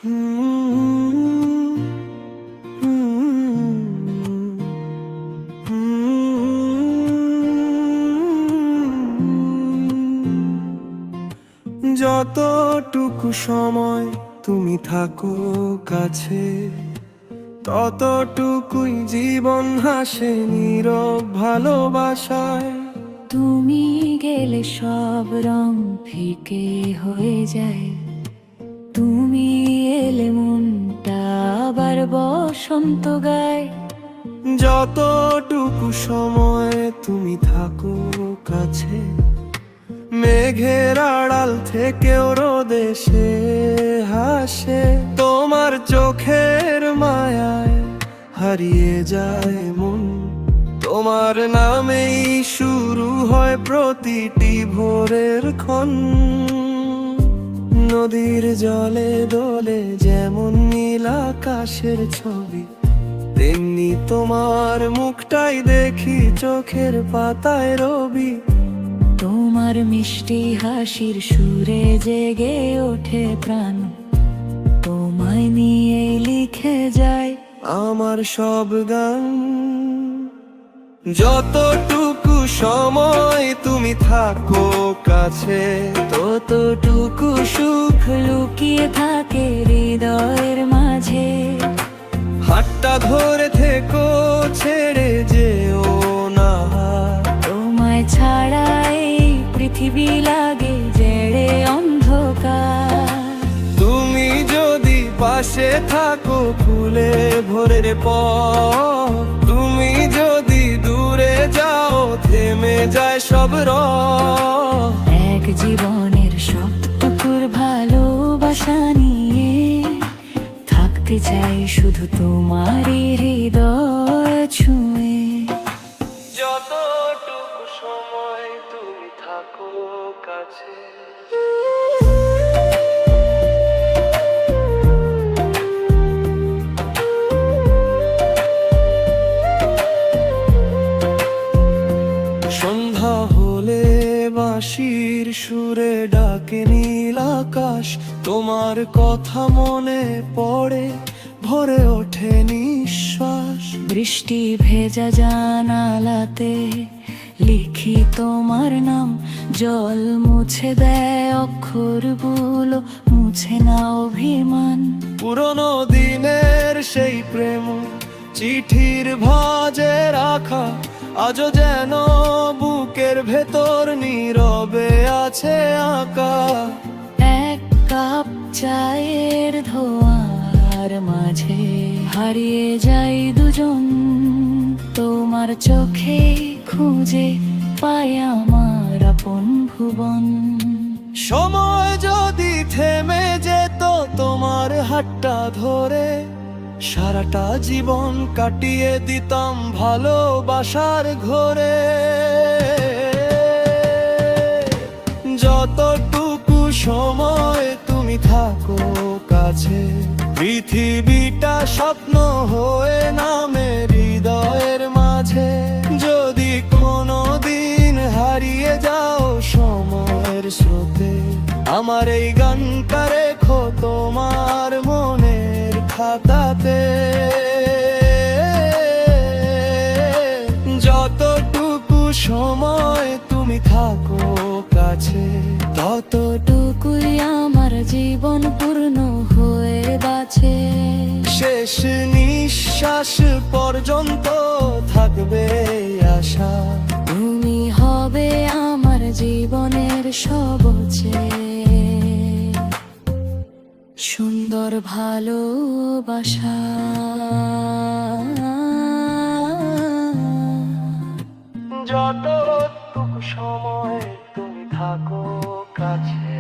হুম, হুম, যতটুকু সময় তুমি থাকো কাছে, ততটুকুই জীবন হাসে নীরব ভালোবাসায়। তুমি গেলে সব রং ফিকে হয়ে যায়, তুমি এলে মনটা আবার বসন্ত গায়। যতটুকু সময় তুমি থাকো কাছে, মেঘের আড়াল থেকেও রোদে সে হাসে। তোমার চোখের মায়ায় হারিয়ে যায় মন, তোমার নামেই শুরু হয় প্রতিটি ভোরের ক্ষণ। নদীর জলে দোলে যেমন নীল আকাশের ছবি, তেমনি তোমার মুখটাই দেখি চোখের পাতায় রবি। তোমার মিষ্টি হাসির সুরে জেগে ওঠে প্রাণ, তোমায় নিয়ে লিখে যায় আমার সব গান। যতটুকু সময় তুমি থাকো কাছে, ততটুকু সুখ লুকিয়ে থাকে হৃদয়ের মাঝে। হাতটা ধরে থেকো, ছেড়ে যেও না। তোমায় ছাড়া এই পৃথিবী লাগে জেড়ে অন্ধকার। তুমি যদি পাশে থাকো ফুলে ভোরের পর, তুমি যদি দূরে যাও থেমে যায় সব রং। এক জীবনের সবটুকুর ভালোবাসা নিয়ে থাকতে চাই শুধু তোমারই হৃদয় ছুঁয়ে। যতটুকু সময় তুমি থাকো কাছে। সন্ধ্যা হলে বাঁশির সুরে ডাকে নীল আকাশ, তোমার কথা মনে পড়ে ভরে ওঠে নিঃশ্বাস। বৃষ্টি ভেজা জানালাতে লিখি তোমার নাম, জল মুছে দেয় অক্ষরগুলো, মুছে না অভিমান। পুরনো দিনের সেই প্রেম চিঠির ভাঁজে রাখা, আজও যেন বুকের ভেতর নীরবে আছে আঁকা। এক কাপ চায়ের ধোঁয়ার মাঝে হারিয়ে যাই দুজন, তোমার চোখে খুঁজে পাই আমার আপন ভুবন। সময় যদি থেমে যেত তোমার হাতটা ধরে, সারাটা জীবন কাটিয়ে দিতাম ভালোবাসার ঘরে। যতটুকু সময় তুমি থাকো কাছে, পৃথিবীটা স্বপ্ন হয়ে নামে হৃদয়ের মাঝে। যদি কোনো দিন হারিয়ে যাও সময়ের স্রোতে, আমার এই গানটা রেখো তোমার মনের খাতাতে। যতটুকু সময় তুমি থাকো কাছে, ততটুকুই আমার জীবন পূর্ণ হয়ে বাঁচে। শেষ নিঃশ্বাস পর্যন্ত থাকবে আশা, তুমি হবে আমার জীবনের সবচেয়ে সুন্দর ভালোবাসা। যতটুকু সময় তুমি থাকো কাছে।